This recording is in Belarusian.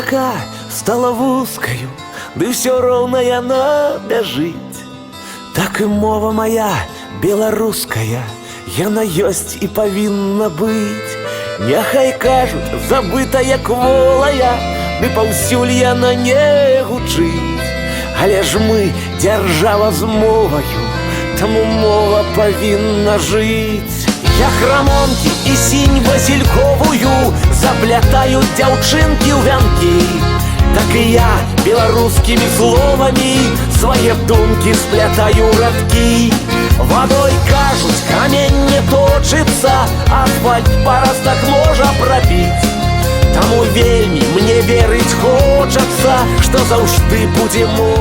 рака стала вузкаю, ды ўсё роўна яна бяжыць. Так і мова моя беларуская, яна ёсць і павінна быць. Няхай кажуць, забыта як волая, ды паўсюль яна не гучыць. Але ж мы дзяржава з моваю, таму мова павінна жыць. Як рамонкі і сінь васильковую заплятаюць дзяўчынкі ў вянкі, так і я беларускімі словамі свае думкі сплятаю радкі. Вадой, кажуць, камень не точыцца, асфальт парастак можа прабіць. Таму вельмі мне верыць хочацца, што заўжды будзе мова